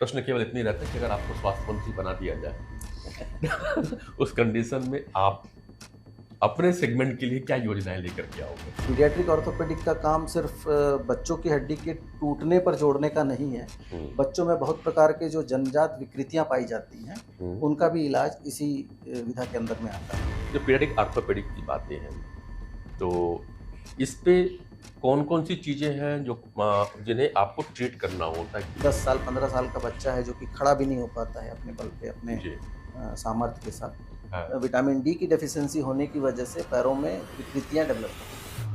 प्रश्न केवल इतनी रहता है कि अगर आपको स्वास्थ्य मंत्री बना दिया जाए उस कंडीशन में आप अपने सेगमेंट के लिए क्या योजनाएं लेकर के आओगे? पीडियाट्रिक ऑर्थोपेडिक का काम सिर्फ बच्चों की हड्डी के टूटने पर जोड़ने का नहीं है। बच्चों में बहुत प्रकार के जो जन्मजात विकृतियां पाई जाती हैं, उनका भी इलाज इसी विधा के अंदर में आता है। जो पीडियाट्रिक ऑर्थोपेडिक की बातें हैं, तो इस पे कौन-कौन सी चीज़ें हैं जो जिन्हें आपको ट्रीट करना होता है? 10 साल 15 साल का बच्चा है जो कि खड़ा भी नहीं हो पाता है अपने बल पे, अपने जी। सामर्थ्य के साथ। हाँ। विटामिन डी की डेफिशिएंसी होने की वजह से पैरों में विकृतियां डेवलप होती हैं।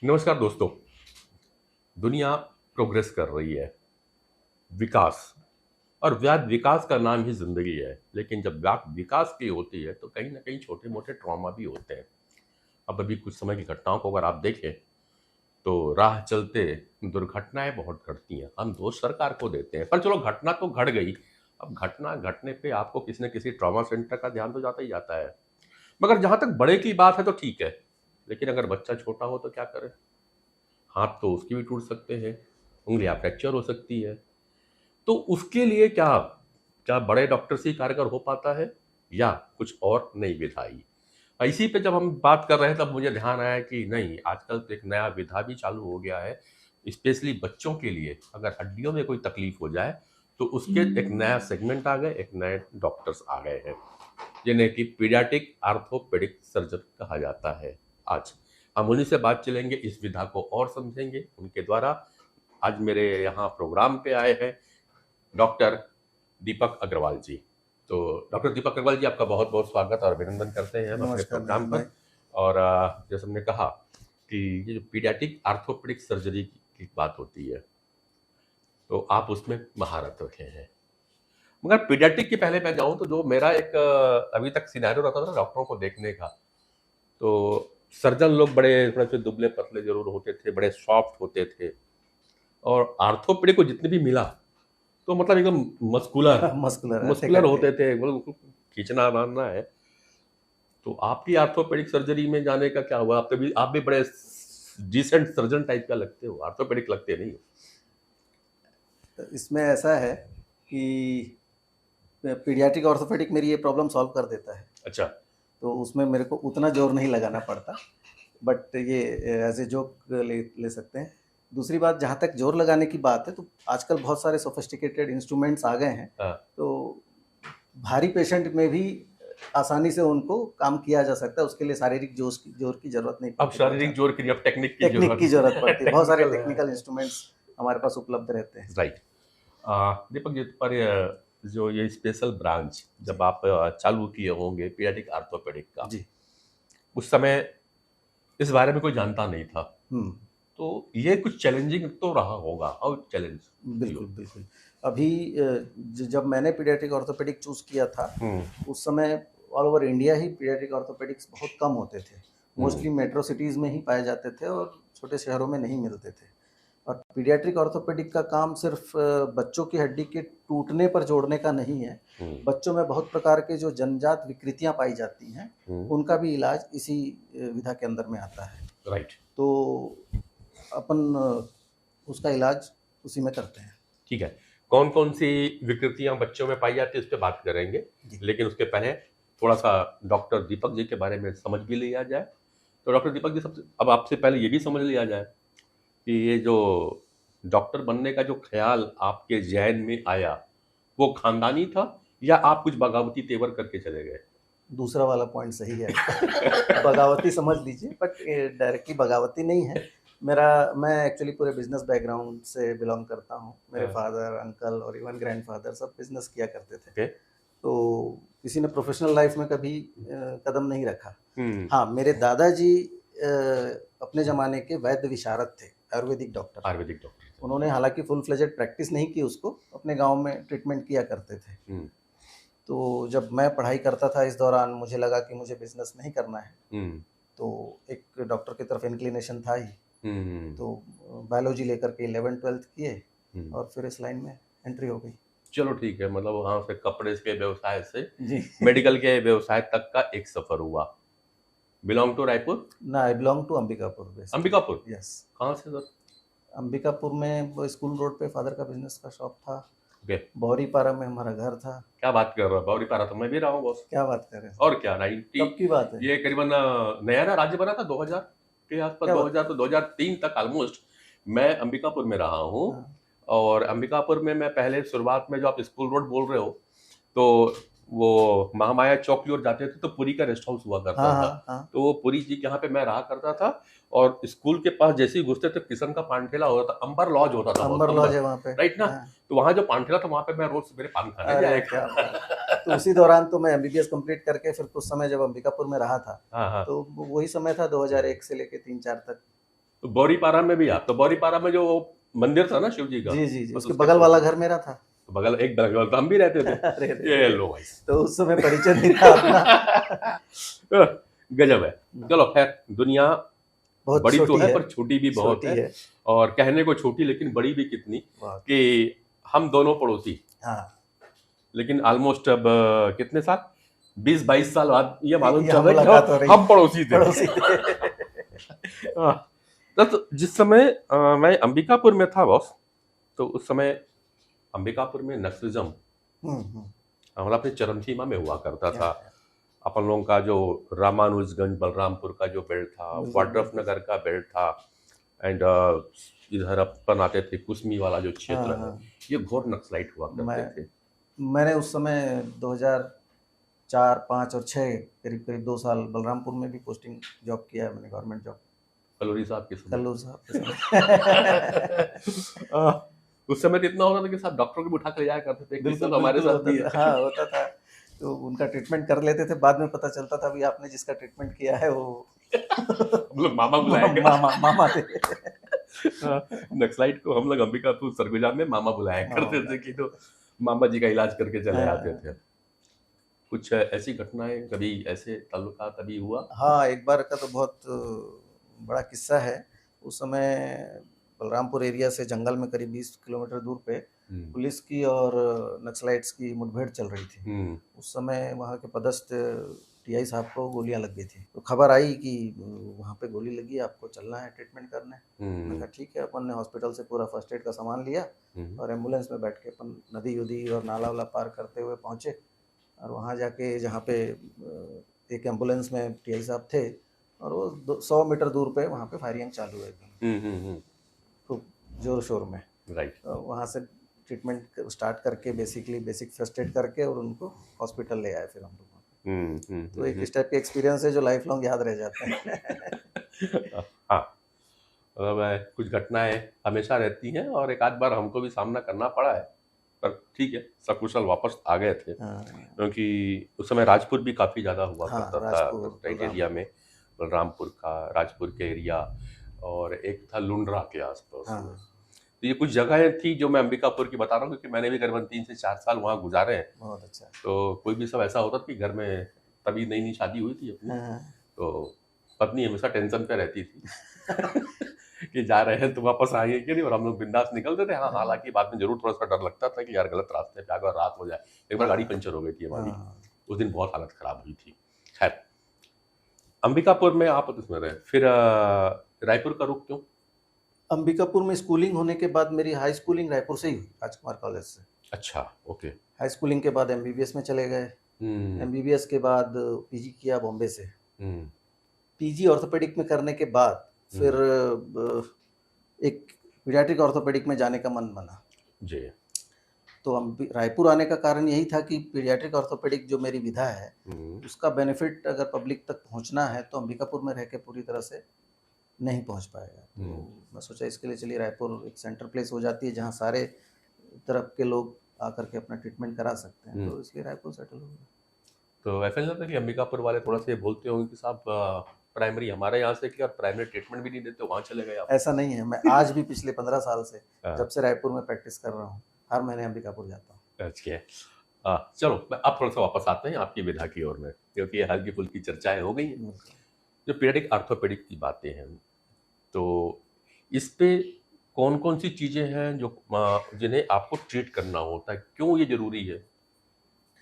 नमस्कार दोस्तों, दुनिया प्रोग्रेस कर रही है, विकास, और विकास का नाम ही ज़िंदगी है। लेकिन जब बात विकास की होती है तो कहीं न कहीं छोटे-मोटे ट्रॉमा भी होते हैं। अब अभी कुछ समय की घटनाओं को अगर आप देखें तो राह चलते दुर्घटनाएं बहुत घटती हैं। हम दोष सरकार को देते हैं, पर चलो घटना तो घट गई। अब घटना घटने पे आपको किसी न किसी ट्रॉमा सेंटर का ध्यान तो जाता ही जाता है। मगर जहाँ तक बड़े की बात है तो ठीक है, लेकिन अगर बच्चा छोटा हो तो क्या करें? हाथ तो उसके भी टूट सकते हैं, उंगलियां फ्रैक्चर हो सकती है। तो उसके लिए क्या क्या बड़े डॉक्टर से ही कारगर हो पाता है या कुछ और नई विधाई? इसी पे जब हम बात कर रहे हैं तब मुझे ध्यान आया कि नहीं, आजकल तो एक नया विधा भी चालू हो गया है, स्पेशली बच्चों के लिए। अगर हड्डियों में कोई तकलीफ हो जाए तो उसके एक नया सेगमेंट आ गए, एक नए डॉक्टर्स आ गए हैं जिन्हें कि पीडियाट्रिक आर्थोपेडिक सर्जन कहा जाता है। आज हम उन्हीं से बात चलेंगे, इस विधा को और समझेंगे उनके द्वारा। आज मेरे यहाँ प्रोग्राम पे आए हैं डॉक्टर दीपक अग्रवाल जी। तो डॉक्टर दीपक अग्रवाल जी, आपका बहुत बहुत स्वागत और अभिनंदन करते हैं हम अपने नमस्कार प्रोग्राम नयन पर। भाई। और जैसे हमने कहा कि ये जो पीडियाट्रिक आर्थोपेडिक सर्जरी की बात होती है तो आप उसमें महारत रखे हैं। मगर पीडियाट्रिक के पहले मैं जाऊं तो जो मेरा एक अभी तक सिनेरियो रहता था डॉक्टरों को देखने का, तो सर्जन लोग बड़े थोड़े से दुबले पतले जरूर होते थे, बड़े सॉफ्ट होते थे, और आर्थोपेडिक को जितने भी मिला तो मतलब एकदम मस्कुलर मस्कुलर हत्थे मस्कुलर कट्टे। होते थे, मतलब उनको खींचना मारना है। तो आपकी आर्थोपेडिक सर्जरी में जाने का क्या हुआ? आप भी बड़े डिसेंट सर्जन टाइप का लगते हो, आर्थोपेडिक लगते नहीं हो। इसमें ऐसा है कि पीडियाट्रिक ऑर्थोपेडिक मेरी ये प्रॉब्लम सॉल्व कर देता है, अच्छा। तो उसमें मेरे को उतना जोर नहीं लगाना पड़ता। बट ये एज ए जोक ले सकते हैं। दूसरी बात, जहाँ तक जोर लगाने की बात है, तो आजकल बहुत सारे सोफिस्टिकेटेड इंस्ट्रूमेंट्स आ गए हैं, हाँ। तो भारी पेशेंट में भी आसानी से उनको काम किया जा सकता है। उसके लिए शारीरिक जोर की जरूरत नहीं अब पड़ती बहुत शारीरिक ज़्यादा। जोर की नहीं, अब टेक्निक की टेक्निक की जरूरत पड़ती है, बहुत सारे टेक्निकल टेक्निकल इंस्ट्रूमेंट्स हमारे पास उपलब्ध रहते हैं। राइट। दीपक जी, पर जो ये स्पेशल ब्रांच जी जब आप चालू किए होंगे पीडियाट्रिक आर्थोपेडिक का, जी। उस समय इस बारे में कोई जानता नहीं था, हम्म। तो ये कुछ चैलेंजिंग तो रहा होगा। हाउ चैलेंज बिल्कुल बिल्कुल। अभी जब मैंने पीडियाट्रिक ऑर्थोपेडिक चूज किया था, उस समय ऑल ओवर इंडिया ही पीडियाट्रिक ऑर्थोपेडिक्स बहुत कम होते थे। मोस्टली मेट्रो सिटीज़ में ही पाए जाते थे और छोटे शहरों में नहीं मिलते थे। और पीडियाट्रिक ऑर्थोपेडिक का काम सिर्फ बच्चों की हड्डी के टूटने पर जोड़ने का नहीं है। बच्चों में बहुत प्रकार के जो जन्मजात विकृतियां पाई जाती हैं, उनका भी इलाज इसी विधा के अंदर में आता है। राइट। तो अपन उसका इलाज उसी में करते हैं। ठीक है, कौन कौन सी विकृतियां बच्चों में पाई जाती है उस पर बात करेंगे, लेकिन उसके पहले थोड़ा सा डॉक्टर दीपक जी के बारे में समझ भी लिया जाए। तो डॉक्टर दीपक जी, सबसे अब आपसे पहले ये भी समझ लिया जाए कि ये जो डॉक्टर बनने का जो ख्याल आपके जहन में आया वो खानदानी था या आप कुछ बगावती तेवर करके चले गए? दूसरा वाला पॉइंट सही है। बगावती समझ लीजिए, बट डायरेक्टली बगावती नहीं है। मैं एक्चुअली पूरे बिजनेस बैकग्राउंड से बिलोंग करता हूँ। मेरे फादर, अंकल और इवन ग्रैंडफादर सब बिजनेस किया करते थे। तो किसी ने प्रोफेशनल लाइफ में कभी कदम नहीं रखा। हाँ, मेरे दादाजी अपने ज़माने के वैद्य विशारद थे, आयुर्वेदिक डॉक्टर। उन्होंने हालांकि फुल फ्लेजेड प्रैक्टिस नहीं की, उसको अपने गांव में ट्रीटमेंट किया करते थे। तो जब मैं पढ़ाई करता था, इस दौरान मुझे लगा कि मुझे बिजनेस नहीं करना है। तो एक डॉक्टर की तरफ इंक्लिनेशन था ही। तो बायोलॉजी लेकर के 11th-12th किए और फिर इस लाइन में एंट्री हो गई। चलो ठीक है, मतलब वहाँ से कपड़े के व्यवसाय से जी मेडिकल के व्यवसाय तक का एक सफर हुआ। Belong to Raipur? ना, I belong to Ambikapur. Ambikapur? Yes. कहाँ से सर? अंबिकापुर में वो स्कूल रोड पे फादर का बिजनेस का शॉप था। ओके। बौरीपारा में हमारा घर था। क्या बात कर रहा है, बावरीपारा तो मैं भी रहा हूँ बॉस। क्या बात कर रहे हैं? और क्या 90, कब की बात है? ये करीबन नया ना राज्य बना था 2000 के आसपास, क्या बात? 2000 तो 2003 तक ऑलमोस्ट मैं अंबिकापुर में रहा हूँ। हाँ और अंबिकापुर में मैं पहले शुरुआत में, जो आप स्कूल रोड बोल रहे हो, तो वो महामाया चौक की ओर जाते थे तो पुरी का रेस्ट हाउस हुआ करता हाँ था। हाँ हाँ। तो वो पुरी जी के यहाँ पे मैं रहा करता था। और स्कूल के पास जैसे ही घुसते थे किशन का पान ठेला होता था, अंबर लॉज होता था, अंबर लॉज है वहाँ पे। राइट ना। हाँ। तो वहाँ जो पान ठेला था वहाँ पे मैं रोज सवेरे पान खाने जाया अरे क्या बात है। तो उसी दौरान तो मैं एमबीबीएस कंप्लीट करके फिर कुछ समय जब अंबिकापुर में रहा था, हाँ हाँ। तो वही समय था 2001 से लेके 3-4 तक। तो बौरीपारा में भी आप, तो बौरीपारा में जो मंदिर था ना शिव जी का, जी जी जी, बस उसके उसके बगल वाला घर मेरा था। तो बगल, एक बगल तो हम भी रहते थे। अरे ये अरे, लो भाई। तो उस समय परिचय नहीं था अपना। गजब है। चलो खैर, दुनिया बहुत बड़ी तो छोटी है पर छोटी भी बहुत छोटी है। और कहने को छोटी लेकिन बड़ी भी कितनी, बहुत। कि हम दोनों पड़ोसी, हाँ लेकिन ऑलमोस्ट अब कितने साल, 20-22 साल बाद ये मालूम ये चल रहा है मुलाकात हो कि रही हम पड़ोसी थे। पड़ोसी थे। हाँ, तो जिस समय मैं अंबिकापुर में था बॉस, तो उस समय अंबिकापुर में नक्सलिज्म हम्म। हमारा अपने चरमसीमा में हुआ करता क्या था। है? अपन लोगों का जो रामानुजगंज बलरामपुर का जो बेल्ट था, बिल्कुल, वाड्रफ बिल्कुल। नगर का बेल्ट था, एंड इधर अपन आते थे कुसमी वाला जो क्षेत्र हाँ है, हाँ। ये घोर नक्सलाइट हुआ करते मैं थे। मैंने उस समय 2004, 5 और 6 करीब करीब 2 साल बलरामपुर में भी पोस्टिंग जॉब किया है मैंने, गवर्नमेंट जॉब, कलोरी साहब के समय। कल्लूर साहब के समय। उस समय तो इतना होता था कि साहब डॉक्टर को भी उठा कर जाया करते थे, किस्सा बिल्कुल तो हमारे बिल्कुल साथ भी होता है। था। हाँ होता था। तो उनका ट्रीटमेंट कर लेते थे, बाद में पता चलता था भी आपने जिसका ट्रीटमेंट किया है वो हम लोग मामा बुलाया मामा मामा थे। नक्सलाइट को हम लोग अंबिकापुर सरगुजा में मामा बुलाया मामा करते थे बुलाया। कि तो मामा जी का इलाज करके चले आते थे। हाँ कुछ ऐसी घटनाएं कभी, ऐसे ताल्लुकात अभी हुआ? हाँ, एक बार का तो बहुत बड़ा किस्सा है। उस समय बलरामपुर एरिया से जंगल में करीब 20 किलोमीटर दूर पे पुलिस की और नक्सलाइट्स की मुठभेड़ चल रही थी। उस समय वहाँ के पदस्थ टीआई साहब को गोलियां लग गई थी, तो खबर आई कि वहाँ पे गोली लगी, आपको चलना है ट्रीटमेंट करने। मैंने कहा ठीक है। अपन ने हॉस्पिटल से पूरा फर्स्ट एड का सामान लिया और एम्बुलेंस में बैठ के अपन नदी उदी और नाला वाला पार करते हुए पहुँचे। और वहाँ जाके जहाँ पे एक एम्बुलेंस में टीआई साहब थे, और वो 100 मीटर दूर पे वहाँ पे फायरिंग चालू है एकदम खूब जोर शोर में। राइट। तो वहाँ से ट्रीटमेंट स्टार्ट करके बेसिक फर्स्ट एड करके और उनको हॉस्पिटल ले आए फिर हम लोग। तो एक इस टाइप के एक्सपीरियंस है जो लाइफ लॉन्ग याद रह जाते हैं। हाँ, मतलब कुछ घटनाएं हमेशा रहती हैं और एक आध बार हमको भी सामना करना पड़ा है, पर ठीक है, सकुशल वापस आ गए थे। हाँ क्योंकि उस समय राजपुर भी काफ़ी ज़्यादा हुआ हाँ, करता था राजपुर, राइट एरिया में, बलरामपुर का, राजपुर के एरिया, और एक था लुंड्रा के आसपास हाँ में। तो ये कुछ जगहें थी जो मैं अंबिकापुर की बता रहा हूँ, क्योंकि मैंने भी करीबन 3 से 4 साल वहाँ गुजारे हैं। बहुत अच्छा। तो कोई भी सब ऐसा होता था कि घर में, तभी नई नई शादी हुई थी अपनी, हाँ तो पत्नी हमेशा टेंशन पे रहती थी कि जा रहे हैं तो वापस आएंगे कि नहीं, और हम लोग बिंदास निकलते थे। हाँ, हालांकि बाद में जरूर थोड़ा सा डर लगता था कि यार गलत रास्ते पे अगर रात हो जाए। एक बार गाड़ी पंचर हो गई थी हमारी, हाँ। उस दिन बहुत हालत खराब हुई थी। खैर, अंबिकापुर में आप उसमें रहे, फिर रायपुर का रुख क्यों? अंबिकापुर में स्कूलिंग होने के बाद मेरी हाई स्कूलिंग रायपुर से ही हुई, राजकुमार कॉलेज से। अच्छा, ओके। हाई स्कूलिंग के बाद एमबीबीएस में चले गए। एमबीबीएस के बाद पीजी किया बॉम्बे से। पीजी ऑर्थोपेडिक में करने के बाद फिर एक पीडियाट्रिक ऑर्थोपेडिक में जाने का मन बना जी। तो रायपुर आने का कारण यही था कि पीडियाट्रिक ऑर्थोपेडिक जो मेरी विधा है उसका बेनिफिट अगर पब्लिक तक पहुंचना है तो अंबिकापुर में रह के पूरी तरह से नहीं पहुंच पाएगा। तो मैं सोचा इसके लिए चलिए रायपुर एक सेंटर प्लेस हो जाती है जहां सारे तरफ के लोग आकर के अपना ट्रीटमेंट करा सकते हैं, तो इसलिए रायपुर सेटल हो गया। तो ऐसा नहीं लगता कि अंबिकापुर वाले थोड़ा सा ये बोलते होंगे कि साहब प्राइमरी हमारे यहाँ से किया और प्राइमरी ट्रीटमेंट भी नहीं देते, वहाँ चले गए आप? ऐसा नहीं है, मैं आज भी पिछले 15 साल से जब से रायपुर में प्रैक्टिस कर रहा हूँ हर महीने अंबिकापुर जाता हूँ। अच्छा, चलो अब थोड़ा सा वापस आते हैं आपकी विधा की ओर में, क्योंकि ये हल्की फुल्की चर्चाएं हो गई हैं। जो पीडियाट्रिक ऑर्थोपेडिक की बातें हैं, तो इस पे कौन कौन सी चीज़ें हैं जो जिन्हें आपको ट्रीट करना होता है, क्यों ये जरूरी है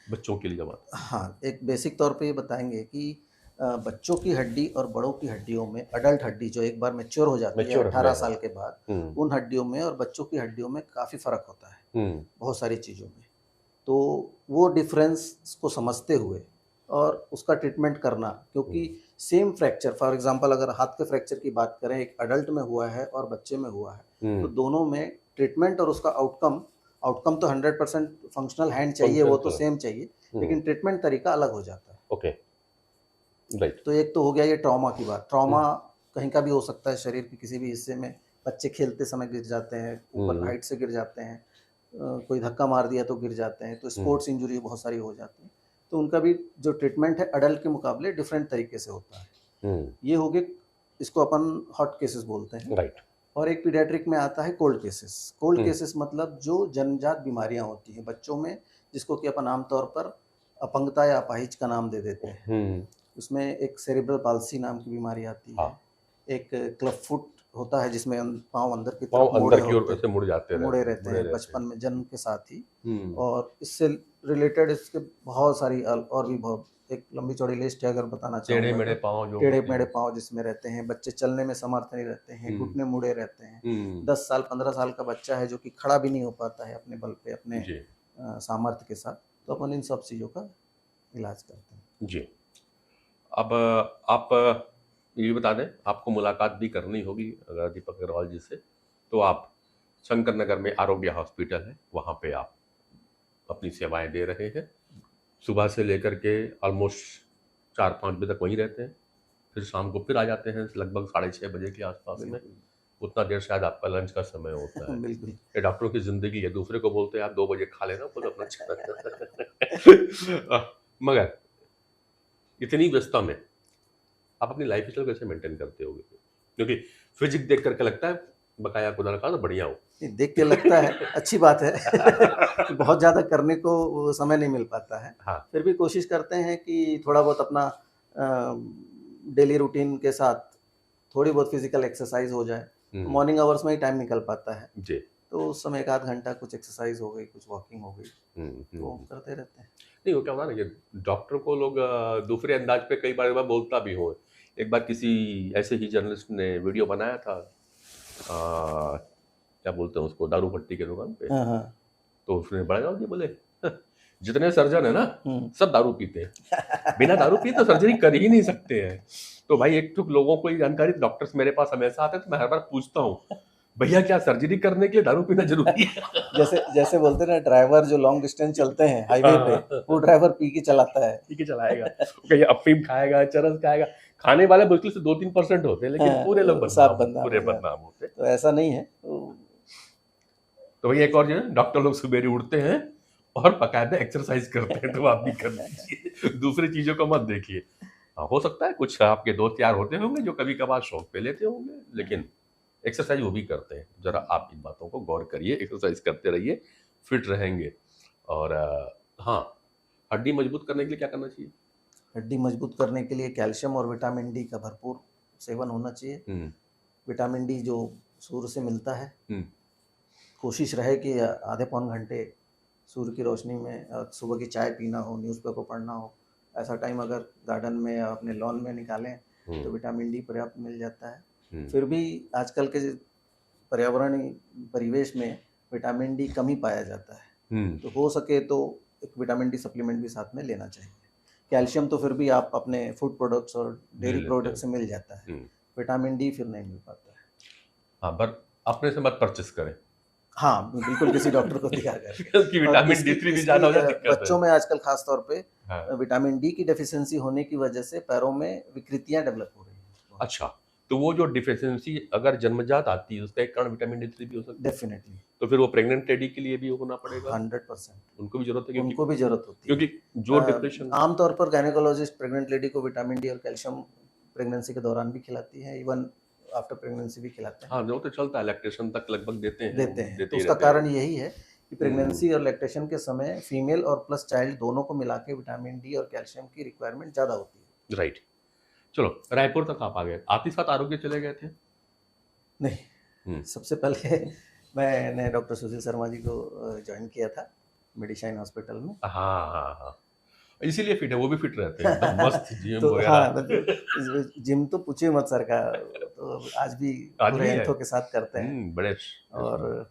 बच्चों के लिए? जब हाँ, एक बेसिक तौर पे ये बताएंगे कि बच्चों की हड्डी और बड़ों की हड्डियों में, अडल्ट हड्डी जो एक बार मैच्योर हो जाती है मैच्योर 18 साल के बाद, हम्म उन हड्डियों में और बच्चों की हड्डियों में काफ़ी फ़र्क होता है हम्म बहुत सारी चीज़ों में। तो वो डिफरेंस को समझते हुए और उसका ट्रीटमेंट करना, क्योंकि सेम फ्रैक्चर, फॉर एग्जांपल अगर हाथ के फ्रैक्चर की बात करें, एक अडल्ट में हुआ है और बच्चे में हुआ है, तो दोनों में ट्रीटमेंट और उसका आउटकम, आउटकम तो 100% फंक्शनल हैंड चाहिए, वो तो सेम चाहिए, लेकिन ट्रीटमेंट तरीका अलग हो जाता है। Okay, right. तो एक तो हो गया ये ट्रॉमा की बात। ट्रॉमा कहीं का भी हो सकता है, शरीर के किसी भी हिस्से में। बच्चे खेलते समय गिर जाते हैं, ऊपर हाइट से गिर जाते हैं, कोई धक्का मार दिया तो गिर जाते हैं, तो स्पोर्ट्स इंजरी बहुत सारी हो जाती है। तो उनका भी जो ट्रीटमेंट है अडल्ट के मुकाबले डिफरेंट तरीके से होता है। ये हो गए, इसको अपन हॉट केसेस बोलते हैं। राइट। और एक पीडियाट्रिक में आता है कोल्ड केसेस। कोल्ड केसेस मतलब जो जन्मजात बीमारियां होती हैं बच्चों में, जिसको कि अपन आमतौर पर अपंगता या अपाहिज का नाम दे देते हैं। उसमें एक सेरिब्रल पाल्सी नाम की बीमारी आती है। एक क्लब फुट होता है, जिसमें पाँव अंदर की तरफ अंदर की ओर ऐसे मुड़े रहते हैं बचपन में जन्म के साथ ही। और इससे रिलेटेड इसके बहुत सारी और भी बहुत एक लंबी चौड़ी लिस्ट है, अगर बताना चाहूँगा। टेढ़े मेढ़े पाँव जिसमें रहते हैं, बच्चे चलने में समर्थ नहीं रहते हैं, घुटने मुड़े रहते हैं। 10 साल 15 साल का बच्चा है जो कि खड़ा भी नहीं हो पाता है अपने बल पे, अपने सामर्थ्य के साथ, तो अपन इन सब चीज़ों का इलाज करते हैं। जी। अब आप ये बता दें, आपको मुलाकात भी करनी होगी अगर दीपक अग्रवाल जी से, तो आप शंकर नगर में आरोग्य हॉस्पिटल है, वहाँ पे आप अपनी सेवाएं दे रहे हैं। सुबह से लेकर के ऑलमोस्ट 4-5 बजे तक वहीं रहते हैं, फिर शाम को फिर आ जाते हैं लगभग 6:30 बजे के आसपास में। उतना देर शायद आपका लंच का समय होता है। बिल्कुल। ये डॉक्टरों की जिंदगी है, दूसरे को बोलते हैं आप 2 बजे खा लेना, खुद अपना मगर इतनी व्यस्तता में आप अपनी लाइफ स्टाइल कैसे मेंटेन करते होगे? क्योंकि फिजिक देख करके लगता है बकाया खुदा ना तो बढ़िया हो। देख के लगता है अच्छी बात है कि बहुत ज़्यादा करने को समय नहीं मिल पाता है। हाँ। फिर भी कोशिश करते हैं कि थोड़ा बहुत अपना डेली रूटीन के साथ थोड़ी बहुत फिजिकल एक्सरसाइज हो जाए। मॉर्निंग आवर्स में ही टाइम निकल पाता है जी। तो उस समय 1 आध घंटा कुछ एक्सरसाइज हो गई, कुछ वॉकिंग हो गई, तो करते रहते हैं। नहीं, वो क्या होता है ना कि डॉक्टर को लोग दूसरे अंदाज पे कई बार बोलता भी हो। एक बार किसी ऐसे ही जर्नलिस्ट ने वीडियो बनाया था, क्या बोलते हैं उसको, दारू पट्टी के दुकान पे। तो उसने बड़ा जवाब दिया, बोले जितने सर्जन है ना सब दारू पीते हैं, बिना दारू पिए तो सर्जरी कर ही नहीं सकते हैं। तो भाई एक तो लोगों को ये जानकारी, डॉक्टर्स मेरे पास हमेशा आते हैं तो मैं हर बार पूछता हूँ, भैया क्या सर्जरी करने के लिए दारू पीना जरूरी है? जैसे बोलते हैं ना, ड्राइवर जो लॉन्ग डिस्टेंस चलते हैं हाईवे पे, वो ड्राइवर पी के चलाता है, पी के चलाएगा, कहीं अफीम खाएगा, चरस खाएगा। खाने वाले मुश्किल से 2-3% होते हैं, लेकिन पूरे लोग बदनाम होते हैं। तो ऐसा नहीं है। तो भैया एक और जो है, डॉक्टर लोग सुबेरे उठते हैं और बाकायदा एक्सरसाइज करते हैं, तो आप भी कर लीजिए, दूसरी चीजों को मत देखिए। हो सकता है कुछ आपके दोस्त यार होते होंगे जो कभी कभार शौक पे लेते होंगे, लेकिन एक्सरसाइज वो भी करते हैं। जरा आप इन बातों को गौर करिए, एक्सरसाइज करते रहिए, फिट रहेंगे। और हाँ, हड्डी मजबूत करने के लिए क्या करना चाहिए? हड्डी मजबूत करने के लिए कैल्शियम और विटामिन डी का भरपूर सेवन होना चाहिए। विटामिन डी जो सूर्य से मिलता है, कोशिश रहे कि आधे पौन घंटे सूर्य की रोशनी में सुबह की चाय पीना हो, न्यूज़पेपर पढ़ना हो, ऐसा टाइम अगर गार्डन में या अपने लॉन में निकालें तो विटामिन डी पर्याप्त मिल जाता है। फिर भी आजकल के पर्यावरणीय परिवेश में विटामिन डी कम ही पाया जाता है, तो हो सके तो एक विटामिन डी सप्लीमेंट भी साथ में लेना चाहिए। कैल्शियम तो फिर भी आप अपने फूड प्रोडक्ट्स और डेयरी प्रोडक्ट से मिल जाता है, विटामिन डी फिर नहीं मिल पाता है। हाँ, पर अपने से मत परचेस करें। हाँ, बिल्कुल किसी डॉक्टर को दिखा कर क्योंकि विटामिन डी 3 भी ज्यादा हो जाए दिक्कत है। बच्चों में आजकल खास तौर पे विटामिन डी की डेफिशिएंसी होने की वजह से पैरों में विकृतियां डेवलप हो रही हैं। अच्छा, तो वो जो डिफिशियंसी अगर जन्मजात आती है उसका एक कारण विटामिन डी 3 भी हो सकता है? डेफिनेटली। तो फिर वो प्रेग्नेंट लेडी के लिए भी होना पड़ेगा? 100%। उनको भी जरूरत है? उनको भी जरूरत होती है, क्योंकि जो डिप्रेशन, आमतौर पर गायनेकोलॉजिस्ट प्रेग्नेंट लेडी को विटामिन डी और कैल्शियम प्रेगनेंसी के दौरान भी खिलाती है, इवन आफ्टर प्रेगनेंसी भी खिलाते हैं। हाँ, वो तो चलता है, लैक्टेशन तक लगभग देते हैं। तो उसका कारण यही है कि प्रेगनेंसी और लैक्टेशन के समय फीमेल और प्लस चाइल्ड दोनों को मिला के विटामिन डी और कैल्शियम की रिक्वायरमेंट ज़्यादा होती है। राइट। चलो, रायपुर तक आप आ गए, आते साथ आरोग्य चले गए थे? नहीं, सबसे पहले मैंने डॉक्टर सुशील शर्मा जी को ज्वाइन किया था मेडिशाइन हॉस्पिटल में। हाँ। इसीलिए फिट है, वो भी फिट रहते हैं एकदम मस्त जिम तो वगैरह। हाँ, मतलब जिम तो पूछिए मत सर का, तो आज भी आज पूरे भी है। एंथो के साथ करते हैं। बड़े और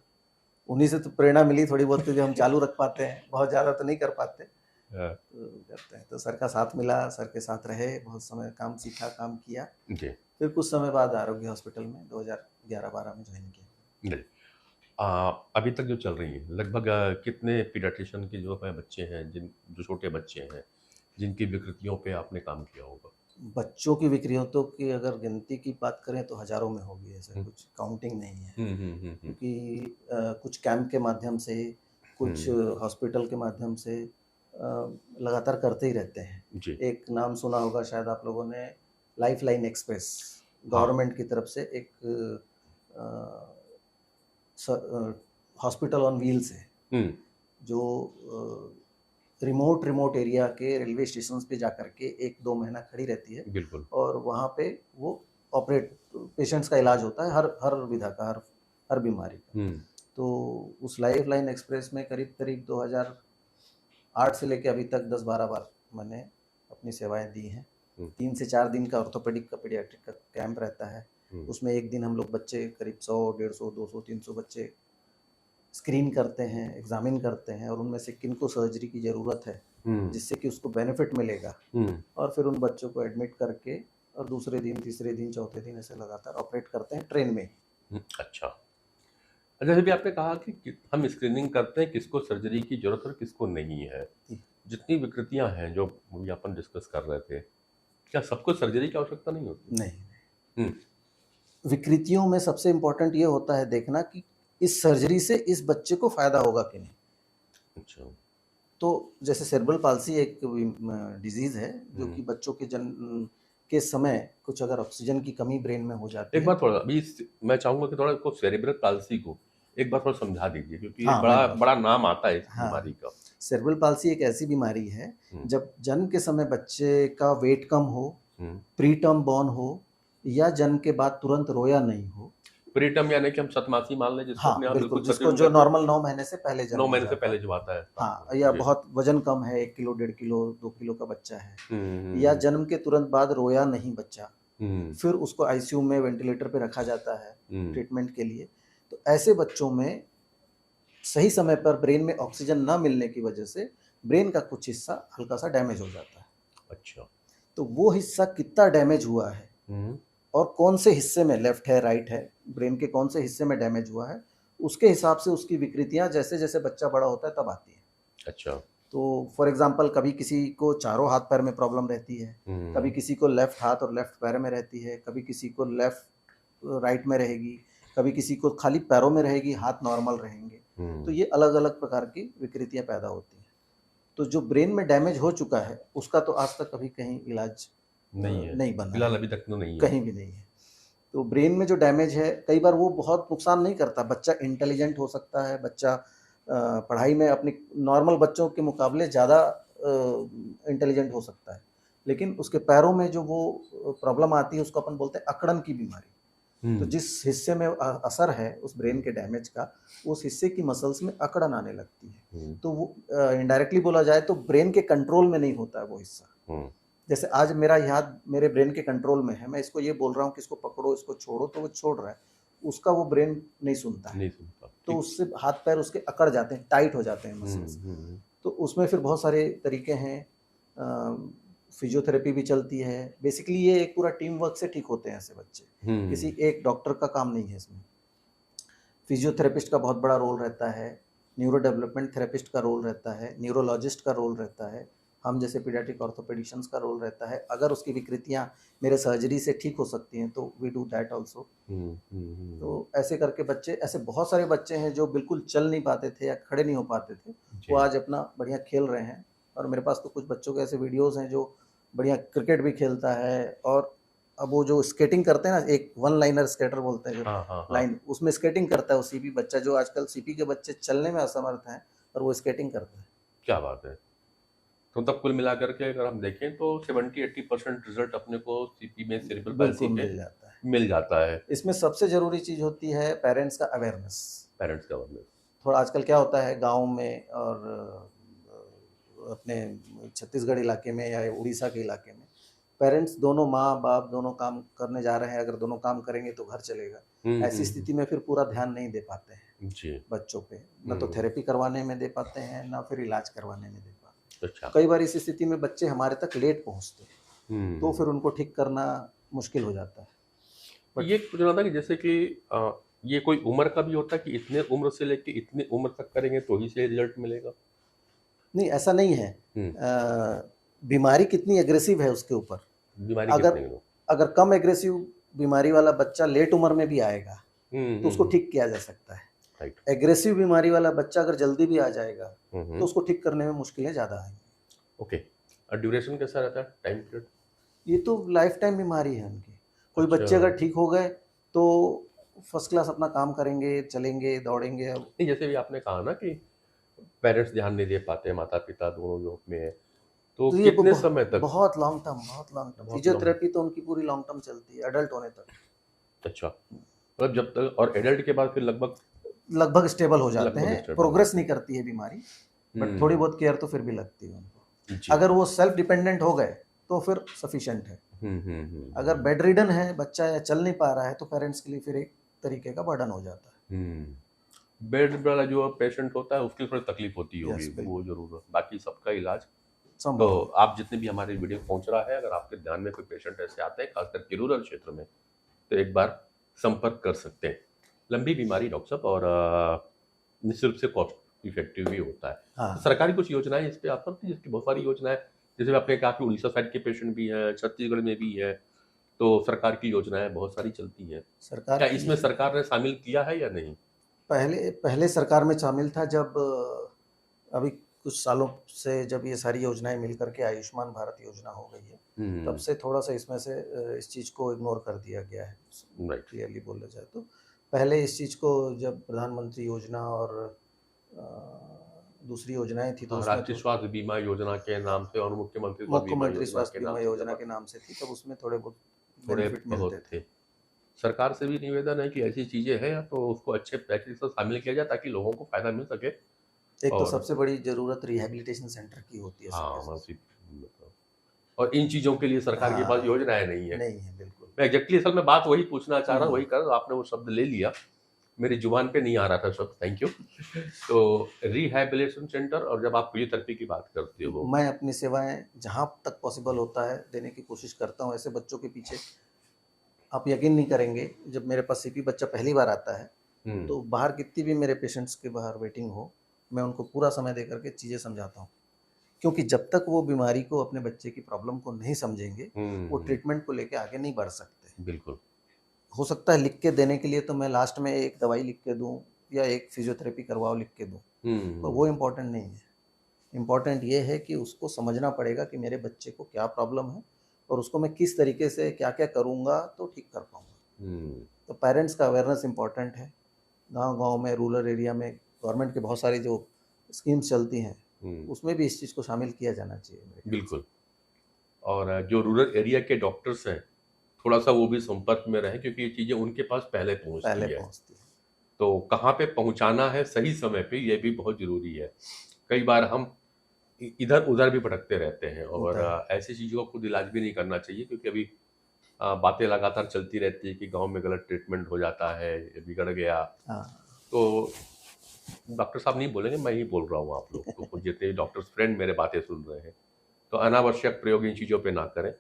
उन्हीं से तो प्रेरणा मिली थोड़ी बहुत कि जो हम चालू रख पाते हैं, बहुत ज़्यादा तो नहीं कर पाते, हाँ, तो करते हैं। तो सर का साथ मिला, सर के साथ रहे, बहुत समय काम सीखा, काम किया। जी फिर कुछ समय बाद आरोग्य हॉस्पिटल में 2011-12 में ज्वाइन किया। जी। अभी तक जो चल रही है लगभग कितने पीडियाट्रिशियन के जो है बच्चे हैं, जो छोटे बच्चे हैं जिनकी विकृतियों पे आपने काम किया होगा? बच्चों की विकृतियों की अगर गिनती की बात करें तो हज़ारों में होगी, ऐसा हम्म कुछ काउंटिंग नहीं है। हम्म हम्म हम्म हम्म क्योंकि कुछ कैंप के माध्यम से, कुछ हम्म, हॉस्पिटल के माध्यम से लगातार करते ही रहते हैं। जी एक नाम सुना होगा शायद आप लोगों ने, लाइफ लाइन एक्सप्रेस, हाँ। गवर्नमेंट की तरफ से एक हॉस्पिटल ऑन व्हील्स है, हम्म जो रिमोट एरिया के रेलवे स्टेशन पे जा कर के 1-2 महीना खड़ी रहती है, बिल्कुल। और वहाँ पे वो ऑपरेट पेशेंट्स का इलाज होता है, हर हर विधा का, हर बीमारी का। हम्म तो उस लाइफ लाइन एक्सप्रेस में करीब करीब 2008 से लेके अभी तक 10-12 बार मैंने अपनी सेवाएं दी हैं। हम्म 3 से 4 दिन का ऑर्थोपेडिक का पीडियाट्रिक का कैंप रहता है। हम्म उसमें एक दिन हम लोग बच्चे करीब 100, 150, 200, 300 बच्चे स्क्रीन करते हैं, एग्जामिन करते हैं, और उनमें से किनको सर्जरी की ज़रूरत है हम्म जिससे कि उसको बेनिफिट मिलेगा, हम्म और फिर उन बच्चों को एडमिट करके और दूसरे दिन, तीसरे दिन, चौथे दिन ऐसे लगातार ऑपरेट करते हैं ट्रेन में। अच्छा। जैसे भी आपने कहा कि हम स्क्रीनिंग करते हैं किसको सर्जरी की जरूरत और किसको नहीं है। जितनी विकृतियां हैं जो अभी अपन डिस्कस कर रहे थे, क्या सबको सर्जरी की आवश्यकता नहीं होती? नहीं, हम्म विकृतियों में सबसे इम्पोर्टेंट ये होता है देखना कि इस सर्जरी से इस बच्चे को फायदा होगा कि नहीं। अच्छा। तो जैसे सेरेब्रल पाल्सी एक डिजीज़ है जो हम्म कि बच्चों के जन्म के समय कुछ अगर ऑक्सीजन की कमी ब्रेन में हो जाती एक है। बार थोड़ा अभी मैं चाहूंगा कि थोड़ा को सेरेब्रल पाल्सी को एक बार थोड़ा समझा दीजिए, क्योंकि ये हाँ, मैं बड़ा बहुत बड़ा नाम आता है इस बीमारी हाँ, का। सेरेब्रल पाल्सी एक ऐसी बीमारी है हम्म जब जन्म के समय बच्चे का वेट कम हो, हम्म प्री टर्म बॉर्न हो, या जन्म के बाद तुरंत रोया नहीं हो। प्रीटर्म यानी कि हम सतमासी मान लें, जिसको अपने हाँ, आप बिल्कुल, बिल्कुल जिसको प्रतिबिंब जो करके नॉर्मल 9 महीने से पहले जन्म 9 हो महीने से जाता पहले है। जो आता है हाँ, आपको या जी। बहुत वजन कम है, 1 किलो, 1.5 किलो, 2 किलो का बच्चा है, या हम्म जन्म के तुरंत बाद रोया नहीं बच्चा, हम्म फिर उसको आईसीयू में वेंटिलेटर पे रखा जाता है हम्म ट्रीटमेंट के लिए। तो ऐसे बच्चों में सही समय पर ब्रेन में ऑक्सीजन ना मिलने की वजह से ब्रेन का कुछ हिस्सा हल्का सा डैमेज हो जाता है। अच्छा। तो वो हिस्सा कितना डैमेज हुआ है हम्म और कौन से हिस्से में, लेफ्ट है, राइट है, ब्रेन के कौन से हिस्से में डैमेज हुआ है, उसके हिसाब से उसकी विकृतियां जैसे जैसे बच्चा बड़ा होता है तब आती है। अच्छा। तो फॉर एग्जांपल कभी किसी को चारों हाथ पैर में प्रॉब्लम रहती है, कभी हम्म किसी को लेफ्ट हाथ और लेफ्ट पैर में रहती है, कभी किसी को लेफ्ट राइट में रहेगी, कभी किसी को खाली पैरों में रहेगी, हाथ नॉर्मल रहेंगे। तो हम्म ये अलग अलग प्रकार की विकृतियां पैदा होती हैं। तो जो ब्रेन में डैमेज हो चुका है उसका तो आज तक कभी कहीं इलाज नहीं है, नहीं बना फिलहाल है, अभी तक तो नहीं है। कहीं भी नहीं है। तो ब्रेन में जो डैमेज है कई बार वो बहुत नुकसान नहीं करता, बच्चा इंटेलिजेंट हो सकता है, बच्चा पढ़ाई में अपनी नॉर्मल बच्चों के मुकाबले ज़्यादा इंटेलिजेंट हो सकता है, लेकिन उसके पैरों में जो वो प्रॉब्लम आती है उसको अपन बोलते हैं अकड़न की बीमारी। तो हम्म जिस हिस्से में असर है उस ब्रेन के डैमेज का, उस हिस्से की मसल्स में अकड़न आने लगती है। हम्म तो वो इनडायरेक्टली बोला जाए तो ब्रेन के कंट्रोल में नहीं होता है वो हिस्सा। हम्म जैसे आज मेरा याद मेरे ब्रेन के कंट्रोल में है, मैं इसको ये बोल रहा हूँ कि इसको पकड़ो, इसको छोड़ो, तो वो छोड़ रहा है, उसका वो ब्रेन नहीं सुनता है। नहीं सुनता, तो ठीक। उससे हाथ पैर उसके अकड़ जाते हैं, टाइट हो जाते हैं मसल्स। हम्म तो उसमें फिर बहुत सारे तरीके हैं, फिजियोथेरेपी भी चलती है। बेसिकली ये एक पूरा टीम वर्क से ठीक होते हैं ऐसे बच्चे, किसी एक डॉक्टर का काम नहीं है इसमें। फिजियोथेरेपिस्ट का बहुत बड़ा रोल रहता है, न्यूरो डेवलपमेंट थेरेपिस्ट का रोल रहता है, न्यूरोलॉजिस्ट का रोल रहता है, हम जैसे पीडियाट्रिक ऑर्थोपेडिशियंस का रोल रहता है। अगर उसकी विकृतियां मेरे सर्जरी से ठीक हो सकती हैं तो वी डू दैट ऑल्सो। तो ऐसे करके बच्चे, ऐसे बहुत सारे बच्चे हैं जो बिल्कुल चल नहीं पाते थे या खड़े नहीं हो पाते थे, वो जी। आज अपना बढ़िया खेल रहे हैं। और मेरे पास तो कुछ बच्चों के ऐसे वीडियोज़ हैं जो बढ़िया क्रिकेट भी खेलता है, और अब वो जो स्केटिंग करते हैं ना, एक वन लाइनर स्केटर बोलते हैं जो हाँ हाँ हाँ। लाइन, उसमें स्केटिंग करता है वो सीपी बच्चा, जो आजकल सीपी के बच्चे चलने में असमर्थ हैं और वो स्केटिंग करता है। क्या बात है। तो तब कुल मिलाकर के अगर हम देखें तो 70-80% रिजल्ट अपने को सीपी में सेरिब्रल बिल्कुल पाल्सी पे मिल जाता है। मिल जाता है। इसमें सबसे ज़रूरी चीज़ होती है पेरेंट्स का अवेयरनेस। पेरेंट्स का मतलब। थोड़ा आजकल क्या होता है गाँव में और अपने छत्तीसगढ़ इलाके में या उड़ीसा के इलाके में पेरेंट्स दोनों, माँ बाप दोनों काम करने जा रहे हैं, अगर दोनों काम करेंगे तो घर चलेगा। ऐसी स्थिति में फिर पूरा ध्यान नहीं दे पाते हैं जी। बच्चों पे, न तो थेरेपी करवाने में दे पाते हैं, ना फिर इलाज करवाने में दे पाते हैं। अच्छा। कई बार इस स्थिति में बच्चे हमारे तक लेट पहुंचते हैं, तो फिर उनको ठीक करना मुश्किल हो जाता है। ये पूछना था कि जैसे कि ये कोई उम्र का भी होता है कि इतने उम्र से लेके इतने उम्र तक करेंगे तो ही से रिजल्ट मिलेगा? नहीं, ऐसा नहीं है। बीमारी कितनी एग्रेसिव है उसके ऊपर। बीमारी अगर कितने अगर कम एग्रेसिव बीमारी वाला बच्चा लेट उम्र में भी आएगा तो उसको ठीक किया जा सकता है। राइट। एग्रेसिव बीमारी वाला बच्चा अगर जल्दी भी आ जाएगा तो उसको ठीक करने में मुश्किलें ज़्यादा आएंगी। ओके। और ड्यूरेशन कैसा रहता है, टाइम पीरियड? ये तो लाइफ टाइम बीमारी है उनकी। कोई अच्छा। बच्चे अगर ठीक हो गए तो फर्स्ट क्लास अपना काम करेंगे, चलेंगे, दौड़ेंगे। नहीं, जैसे भी आपने कहा ना कि पेरेंट्स ध्यान नहीं दे पाते, माता पिता दोनों जॉब में है, तो ये कितने समय तक? बहुत लॉन्ग टर्म फिजियोथेरेपी तो उनकी पूरी लॉन्ग टर्म चलती है, एडल्ट होने तक। अच्छा, मतलब जब तक, और एडल्ट के बाद फिर लगभग स्टेबल हो जाते हैं, प्रोग्रेस नहीं करती है बीमारी, बट थोड़ी बहुत केयर तो फिर भी लगती है उनको। अगर वो सेल्फ डिपेंडेंट हो गए तो फिर सफिशिएंट है। अगर बेड रिडन है बच्चा या चल नहीं पा रहा है तो पेरेंट्स के लिए फिर एक तरीके का बर्डन हो जाता है। बेड वाला जो पेशेंट होता है उसकी थोड़ी तकलीफ होती होगी, वो जरूर है। बाकी सबका इलाज तो आप जितने भी हमारे वीडियो पहुंच रहा है, अगर आपके ध्यान में कोई पेशेंट ऐसे आते हैं खासकर रूरल क्षेत्र में, तो एक बार संपर्क कर सकते हैं। लंबी बीमारी डॉक्टर साहब, और निश्चित रूप से कॉस्ट इफेक्टिव भी होता है। हाँ। तो सरकारी कुछ योजनाएं इस पे आप पर, जिसकी बहुत सारी योजनाएं, जैसे आपने कहा कि उड़ीसा साइड के पेशेंट भी हैं, छत्तीसगढ़ में भी है, तो सरकार की योजनाएं बहुत सारी चलती हैं। सरकार क्या इसमें सरकार ने शामिल किया है या नहीं? पहले सरकार में शामिल था, जब अभी कुछ सालों से जब ये सारी योजनाएं मिल करके आयुष्मान भारत योजना हो गई है, तब से थोड़ा सा इसमें से इस चीज़ को इग्नोर कर दिया गया है। क्लियरली बोला जाए तो पहले इस चीज़ को, जब प्रधानमंत्री योजना और दूसरी योजनाएं थी तो राष्ट्रीय स्वास्थ्य बीमा योजना के नाम से और मुख्यमंत्री स्वास्थ्य बीमा योजना के नाम से थी, तब उसमें थोड़े बहुत बेनिफिट मिलते थे। सरकार से भी निवेदन है कि ऐसी चीजें हैं तो उसको अच्छे पैकेज से शामिल किया जाए ताकि लोगों को फायदा मिल सके। एक तो सबसे बड़ी जरूरत रिहैबिलिटेशन सेंटर की होती है। हाँ, और इन चीजों के लिए सरकार के पास योजनाएं नहीं है। बिल्कुल। मैं एग्जैक्टली असल में बात वही पूछना चाह रहा, वही कर, आपने वो शब्द ले लिया, मेरी जुबान पे नहीं आ रहा था शब्द, थैंक यू। तो रिहैबिलिटेशन सेंटर, और जब आप फिजियोथेरेपी की बात करते हो, मैं अपनी सेवाएं जहां तक पॉसिबल होता है देने की कोशिश करता हूं। ऐसे बच्चों के पीछे आप यकीन नहीं करेंगे, जब मेरे पास सीपी बच्चा पहली बार आता है तो बाहर कितनी भी मेरे पेशेंट्स के बाहर वेटिंग हो, मैं उनको पूरा समय दे करके चीज़ें समझाता हूँ, क्योंकि जब तक वो बीमारी को, अपने बच्चे की प्रॉब्लम को नहीं समझेंगे वो ट्रीटमेंट को लेके आगे नहीं बढ़ सकते। बिल्कुल। हो सकता है लिख के देने के लिए तो मैं लास्ट में एक दवाई लिख के दूं या एक फिजियोथेरेपी करवाओ लिख के दूं, पर वो इम्पोर्टेंट नहीं है। इम्पोर्टेंट ये है कि उसको समझना पड़ेगा कि मेरे बच्चे को क्या प्रॉब्लम है और उसको मैं किस तरीके से क्या क्या करूँगा तो ठीक कर पाऊँगा। तो पेरेंट्स का अवेयरनेस इम्पोर्टेंट है। गांव-गांव में, रूरल एरिया में गवर्नमेंट के बहुत सारी जो स्कीम्स चलती हैं उसमें भी इस चीज़ को शामिल किया जाना चाहिए। बिल्कुल। और जो रूरल एरिया के डॉक्टर्स हैं, थोड़ा सा वो भी संपर्क में रहें, क्योंकि ये चीज़ें उनके पास पहले पहुंचती है। तो कहाँ पे पहुंचाना है सही समय पे, ये भी बहुत ज़रूरी है। कई बार हम इधर उधर भी भटकते रहते हैं, और ऐसी चीज़ों को खुद इलाज भी नहीं करना चाहिए, क्योंकि अभी बातें लगातार चलती रहती है कि गांव में गलत ट्रीटमेंट हो जाता है, बिगड़ गया। तो डॉक्टर साहब नहीं बोलेंगे, मैं ही बोल रहा हूँ आप लोग तो, जितने डॉक्टर्स फ्रेंड मेरे बातें सुन रहे हैं, तो अनावश्यक प्रयोग इन चीज़ों पे ना करें,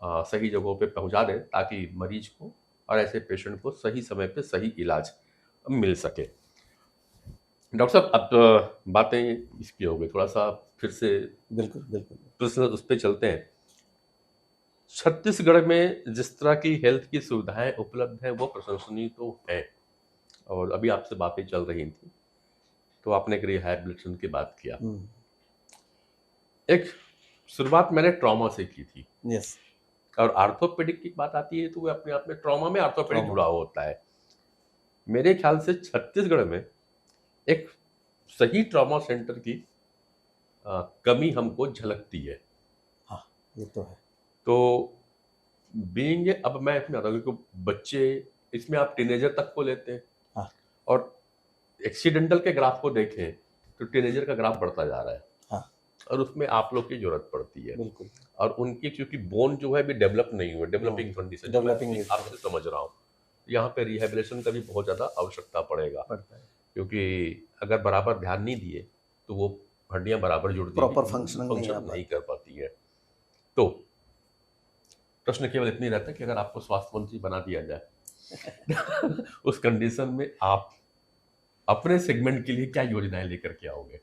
सही जगहों पे पहुंचा दें ताकि मरीज को और ऐसे पेशेंट को सही समय पे सही इलाज मिल सके। डॉक्टर साहब, अब बातें इसकी हो गई, थोड़ा सा फिर से बिल्कुल प्रश्न उस पर चलते हैं। छत्तीसगढ़ में जिस तरह की हेल्थ की सुविधाएं उपलब्ध हैं वो प्रशंसनीय तो है, और अभी आपसे बातें चल रही थी तो आपने एक रिहैबिलिटेशन की बात किया। एक शुरुआत मैंने ट्रॉमा से की थी। यस। और आर्थोपेडिक की बात आती है तो वो अपने आप में ट्रॉमा में आर्थोपेडिक जुड़ा होता है। मेरे ख्याल से छत्तीसगढ़ में एक सही ट्रॉमा सेंटर की कमी हमको झलकती है। हाँ, ये तो है। तो बीइंग, अब मैं इसमें आता हूँ कि बच्चे, इसमें आप टीनेजर तक को लेते हैं। हाँ। और एक्सीडेंटल के ग्राफ को देखें तो टीनेजर का ग्राफ बढ़ता जा रहा है। हाँ। और उसमें आप लोग की जरूरत पड़ती है। बिल्कुल। और उनकी क्योंकि बोन जो है अभी डेवलप नहीं हुआ, डेवलपिंग कंडीशन जो मैं डेवलपिंग अभी नहीं आपसे समझ रहा हूँ, यहाँ पे रिहेबिलिटेशन का भी बहुत ज़्यादा आवश्यकता पड़ेगा, पड़ता है, क्योंकि अगर बराबर ध्यान नहीं दिए तो वो हड्डियां बराबर जुड़ती प्रॉपर भी फंक्शनिंग नहीं आ फंक्शन नहीं पाती। कर पाती है। तो प्रश्न केवल इतनी रहता है कि अगर आपको स्वास्थ्य मंत्री बना दिया जाए उस कंडीशन में आप अपने सेगमेंट के लिए क्या योजनाएं लेकर के आओगे,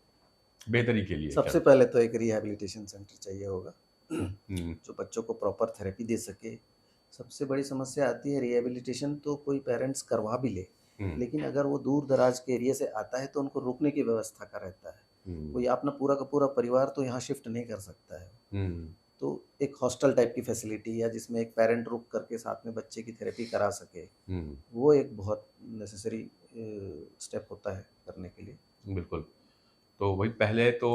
बेहतरी के लिए क्या? सबसे पहले तो एक रिहैबिलिटेशन सेंटर चाहिए होगा हम्म, जो बच्चों को प्रॉपर थेरेपी दे सके। सबसे बड़ी समस्या आती है रिहैबिलिटेशन तो कोई पेरेंट्स करवा भी ले, हम्म, लेकिन अगर वो दूर दराज के एरिया से आता है तो उनको रुकने की व्यवस्था का रहता है। हम्म, कोई अपना पूरा का पूरा परिवार तो यहाँ शिफ्ट नहीं कर सकता है। हम्म, तो एक हॉस्टल टाइप की फैसिलिटी या जिसमें एक पेरेंट रुक करके साथ में बच्चे की थेरेपी करा सके, हम्म, वो एक बहुत नेसेसरी स्टेप होता है करने के लिए। बिल्कुल। तो वही पहले तो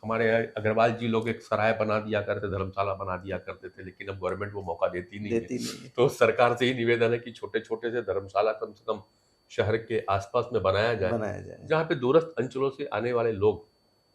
हमारे अग्रवाल जी लोग एक सराय बना दिया करते, धर्मशाला बना दिया करते थे, लेकिन अब गवर्नमेंट वो मौका देती नहीं है। देती नहीं है, तो सरकार से ही निवेदन है कि छोटे छोटे से धर्मशाला कम से कम शहर के आसपास में बनाया जाए, बनाया जाए, जहाँ पे दूरस्थ अंचलों से आने वाले लोग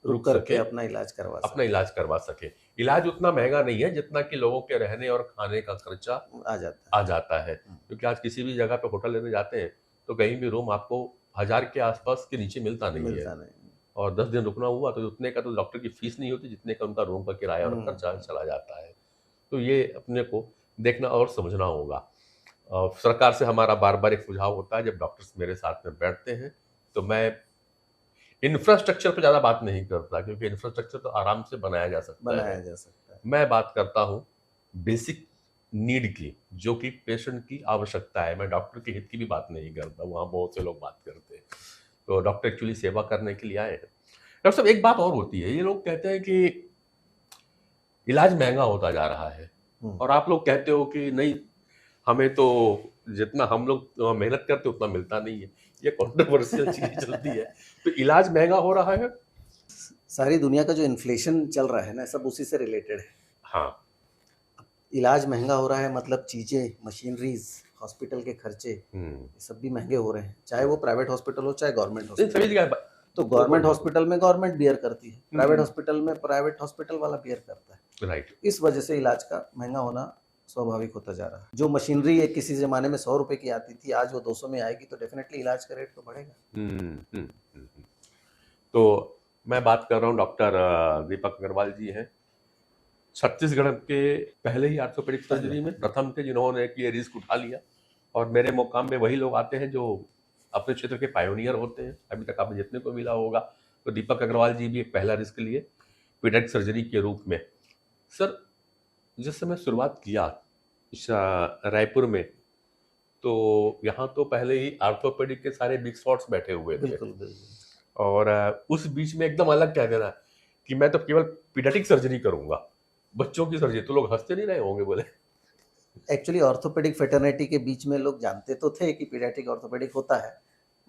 रुक रुक करके सके, अपना इलाज करवा अपना सके, इलाज करवा सके। इलाज उतना महंगा नहीं है जितना कि लोगों के रहने और खाने का खर्चा आ जाता आ है। जाता है, क्योंकि आज किसी भी जगह पे होटल लेने जाते हैं तो कहीं भी रूम आपको 1000 के आसपास के नीचे मिलता नहीं है। मिलता नहीं। और 10 दिन रुकना हुआ तो उतने का तो डॉक्टर की फीस नहीं होती जितने का उनका रूम का किराया और हम्म, खर्चा चला जाता है। तो ये अपने को देखना और समझना होगा। सरकार से हमारा बार बार एक सुझाव होता है, जब डॉक्टर्स मेरे साथ में बैठते हैं तो मैं इंफ्रास्ट्रक्चर पर ज़्यादा बात नहीं करता, क्योंकि इंफ्रास्ट्रक्चर तो आराम से बनाया जा सकता है। बनाया जा सकता है। मैं बात करता हूँ बेसिक नीड की, जो कि पेशेंट की आवश्यकता है। मैं डॉक्टर के हित की भी बात नहीं करता, वहाँ बहुत से लोग बात करते हैं। तो डॉक्टर एक्चुअली सेवा करने के लिए आए हैं। डॉक्टर साहब, एक बात और होती है, ये लोग कहते हैं कि इलाज महंगा होता जा रहा है, हम्म, और आप लोग कहते हो कि नहीं, हमें तो जितना हम लोग मेहनत करते उतना मिलता नहीं है। ये कॉन्ट्रोवर्शियल चीज चलती है। तो इलाज महंगा हो रहा है। सारी दुनिया का जो इन्फ्लेशन चल रहा है ना, सब उसी से रिलेटेड है। हाँ। इलाज महंगा हो रहा है मतलब चीज़ें, मशीनरीज, हॉस्पिटल के खर्चे, ये सब भी महंगे हो रहे हैं, चाहे वो प्राइवेट हॉस्पिटल हो चाहे गवर्नमेंट इन सभी हॉस्पिटल। जगह तो गवर्नमेंट हॉस्पिटल में गवर्नमेंट बियर करती है, प्राइवेट हम्म, हॉस्पिटल में प्राइवेट हॉस्पिटल वाला बियर करता है। राइट। इस वजह से इलाज का महंगा होना स्वाभाविक होता जा रहा है। जो मशीनरी एक किसी ज़माने में 100 रुपए की आती थी, आज वो 200 में आएगी, तो डेफिनेटली इलाज का रेट तो बढ़ेगा। हम्म, तो मैं बात कर रहा हूँ, डॉक्टर दीपक अग्रवाल जी हैं, छत्तीसगढ़ के पहले ही ऑर्थोपेडिक सर्जरी में प्रथम थे जिन्होंने ये रिस्क उठा लिया। और मेरे मुकाम में वही लोग आते हैं जो अपने क्षेत्र के पायोनियर होते हैं। अभी तक आपने जितने को मिला होगा, तो दीपक अग्रवाल जी भी एक पहला रिस्क लिए पीडियाट्रिक सर्जरी के रूप में। सर, जिस समय शुरुआत किया रायपुर में, तो यहाँ तो पहले ही ऑर्थोपेडिक के सारे बिग शॉट्स बैठे हुए थे, बिल्कुल बिल्कुल। और उस बीच में एकदम अलग कह देना कि मैं तो केवल पीडियाट्रिक सर्जरी करूंगा, बच्चों की सर्जरी। तो लोग हंसते नहीं रहे होंगे, बोले। एक्चुअली ऑर्थोपेडिक फेटर्निटी के बीच में लोग जानते तो थे कि पीडियाट्रिक ऑर्थोपेडिक होता है,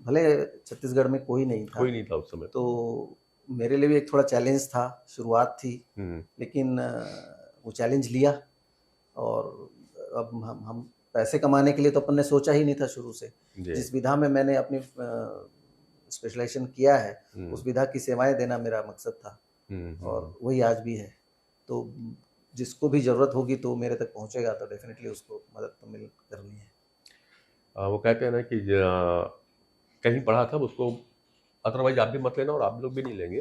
भले छत्तीसगढ़ में कोई नहीं था। कोई नहीं था उस समय। तो मेरे लिए भी एक थोड़ा चैलेंज था, शुरुआत थी, हम्म, लेकिन वो चैलेंज लिया। और अब हम पैसे कमाने के लिए तो अपन ने सोचा ही नहीं था शुरू से। जी। जिस विधा में मैंने अपनी स्पेशलाइजेशन किया है, उस विधा की सेवाएं देना मेरा मकसद था, और वही आज भी है। तो जिसको भी ज़रूरत होगी तो मेरे तक पहुंचेगा, तो डेफिनेटली उसको मदद तो मिल करनी है। वो कहते हैं ना कि कहीं पढ़ा था उसको, अदरवाइज आप भी मत लेना और आप लोग भी नहीं लेंगे,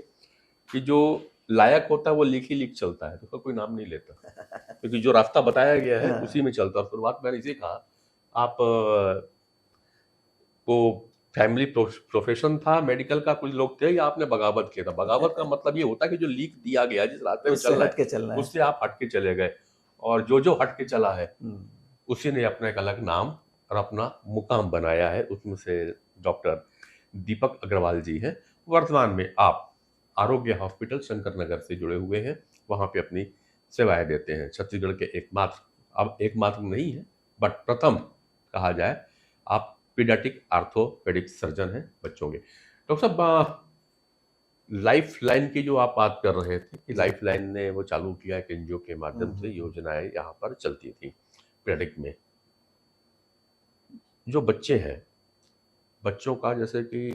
कि जो लायक होता है वो लीक ही लीक चलता है, तो उसका कोई नाम नहीं लेता, क्योंकि जो रास्ता बताया गया है हाँ। उसी में चलता है। और शुरुआत मैंने इसे कहा, आप को फैमिली प्रोफेशन था मेडिकल का, कुछ लोग थे, या आपने बगावत किया था? बगावत का मतलब ये होता है कि जो लीक दिया गया, जिस रास्ते में उससे चल रहा हट के चलना है, है। उससे आप हट के चले गए। और जो हट के चला है हम्म, उसी ने अपना एक अलग नाम और अपना मुकाम बनाया है। उसमें से डॉक्टर दीपक अग्रवाल जी हैं। वर्तमान में आप आरोग्य हॉस्पिटल शंकर नगर से जुड़े हुए हैं, वहाँ पे अपनी सेवाएं देते हैं। छत्तीसगढ़ के एकमात्र, अब एकमात्र नहीं है बट प्रथम कहा जाए, आप पीडियाट्रिक आर्थोपेडिक सर्जन हैं बच्चों के। डॉक्टर साहब, लाइफ लाइन की जो आप बात कर रहे थे कि लाइफ लाइन ने वो चालू किया कि एनजीओ के माध्यम से योजनाएं यहाँ पर चलती थी पीडियाट्रिक में। जो बच्चे हैं, बच्चों का जैसे कि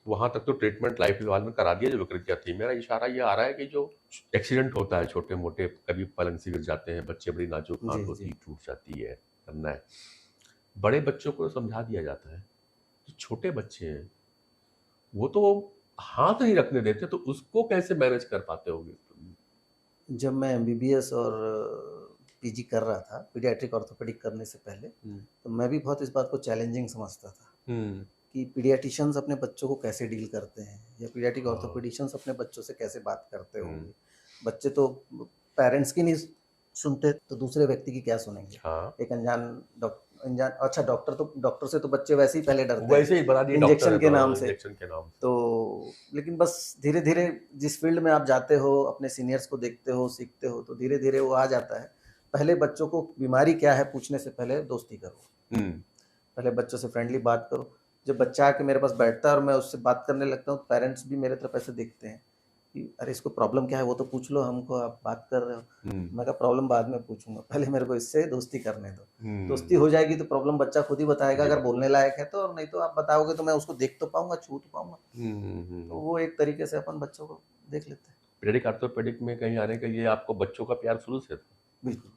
वहाँ तक तो ट्रीटमेंट लाइफ वालों ने करा दिया जो विकृतियाँ थी। मेरा इशारा ये आ रहा है कि जो एक्सीडेंट होता है छोटे मोटे, कभी पलंग से गिर जाते हैं बच्चे, बड़ी नाजुक जी हाथ होती जी है, टूट जाती है, करना है, बड़े बच्चों को समझा दिया जाता है। जो छोटे बच्चे हैं वो तो हाथ नहीं रखने देते, तो उसको कैसे मैनेज कर पाते होगे? जब मैं एमबीबीएस और पीजी कर रहा था पीडियाट्रिक ऑर्थोपेडिक करने से पहले, तो मैं भी बहुत इस बात को चैलेंजिंग समझता था कि पीडियाट्रिशियंस अपने बच्चों को कैसे डील करते हैं, या पीडियाट्रिक हाँ। ऑर्थोपेडिशियंस अपने बच्चों से कैसे बात करते हम्म। होंगे। बच्चे तो पेरेंट्स की नहीं सुनते तो दूसरे व्यक्ति की क्या सुनेंगे। हाँ, एक अनजान अच्छा डॉक्टर से तो बच्चे वैसे ही पहले डरते वैसे ही बना दिए डॉक्टर इंजेक्शन है के तो, नाम से। इंजेक्शन के नाम से। तो लेकिन बस धीरे धीरे जिस फील्ड में आप जाते हो, अपने सीनियर्स को देखते हो, सीखते हो, तो धीरे धीरे वो आ जाता है। पहले बच्चों को बीमारी क्या है पूछने से पहले दोस्ती करो, पहले बच्चों से फ्रेंडली बात करो। जब बच्चा आके मेरे पास बैठता है और मैं उससे बात करने लगता हूँ, पेरेंट्स भी मेरे तरफ ऐसे देखते हैं कि अरे इसको प्रॉब्लम क्या है, वो तो पूछ लो हमको, आप बात कर रहे हो। मैं कहा प्रॉब्लम बाद में पूछूंगा, पहले मेरे को इससे दोस्ती करने दो। दोस्ती हो जाएगी तो प्रॉब्लम बच्चा खुद ही बताएगा, अगर बोलने लायक है तो, और नहीं तो आप बताओगे तो मैं उसको देख तो पाऊंगा, छू तो पाऊंगा। तो वो एक तरीके से अपन बच्चों को देख लेते हैं। पीडियाट्रिक ऑर्थोपेडिक में कहीं आने के लिए आपको बच्चों का प्यार शुरू से था? बिल्कुल,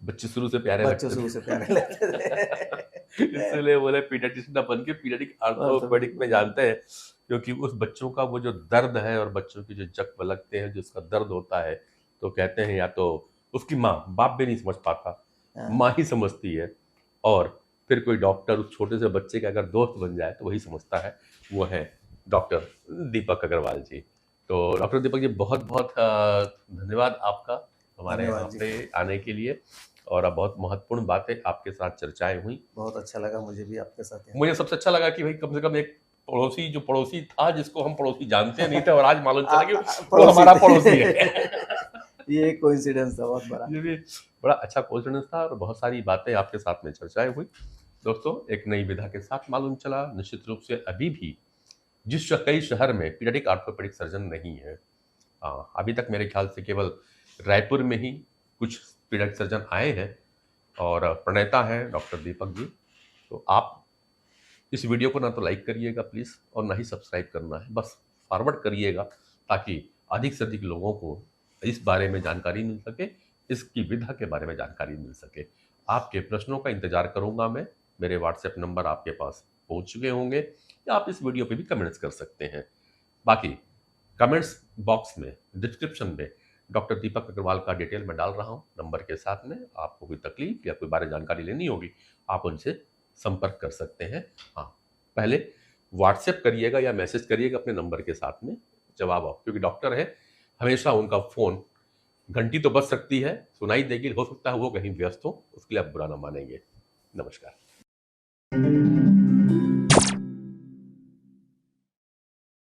बच्चे शुरू से प्यारे बच्चे शुरू से प्यारे लगते थे। इसलिए बोले पीडियाट्रिशियन बन के पीडियाट्रिक ऑर्थोपेडिक में जानते हैं, क्योंकि उस बच्चों का वो जो दर्द है और बच्चों की जो जख्म लगते हैं, जो उसका दर्द होता है, तो कहते हैं या तो उसकी माँ, बाप भी नहीं समझ पाता, माँ ही समझती है, और फिर कोई डॉक्टर उस छोटे से बच्चे का अगर दोस्त बन जाए तो वही समझता है। वो है डॉक्टर दीपक अग्रवाल जी। तो डॉक्टर दीपक जी, बहुत बहुत धन्यवाद आपका हमारे यहाँ पे आने के लिए, और अब बहुत महत्वपूर्ण बातें आपके साथ चर्चाएं हुई। बहुत अच्छा लगा मुझे भी आपके साथ। मुझे सबसे अच्छा लगा कि भाई कम से कम एक पड़ोसी था जिसको हम पड़ोसी जानते नहीं थे, और आज मालूम चला कि वो हमारा पड़ोसी है। ये कोइंसिडेंस था बहुत बड़ा। ये भी बड़ा अच्छा कोइंसिडेंस था, और बहुत सारी बातें आपके साथ में चर्चाएं हुई। दोस्तों, एक नई विधा के साथ मालूम चला। निश्चित रूप से अभी भी कई शहर में पीडियाट्रिक ऑर्थोपेडिक सर्जन नहीं है। अभी तक मेरे ख्याल से केवल रायपुर में ही कुछ पीडियाट्रिक सर्जन आए हैं, और प्रणेता हैं डॉक्टर दीपक जी। तो आप इस वीडियो को ना तो लाइक करिएगा प्लीज़, और ना ही सब्सक्राइब करना है, बस फॉरवर्ड करिएगा, ताकि अधिक से अधिक लोगों को इस बारे में जानकारी मिल सके, इसकी विधा के बारे में जानकारी मिल सके। आपके प्रश्नों का इंतजार करूंगा मैं। मेरे व्हाट्सएप नंबर आपके पास पहुंच चुके होंगे, या आप इस वीडियो पे भी कमेंट्स कर सकते हैं। बाकी कमेंट्स बॉक्स में, डिस्क्रिप्शन में डॉक्टर दीपक अग्रवाल का डिटेल मैं डाल रहा हूँ नंबर के साथ में। आपको कोई तकलीफ या कोई बारे जानकारी लेनी होगी, आप उनसे संपर्क कर सकते हैं। हाँ, पहले व्हाट्सएप करिएगा या मैसेज करिएगा अपने नंबर के साथ में, जवाब आओ, क्योंकि डॉक्टर है, हमेशा उनका फ़ोन घंटी तो बज सकती है, सुनाई देगी, हो सकता है वो कहीं व्यस्त हो, उसके लिए आप बुरा ना मानेंगे। नमस्कार।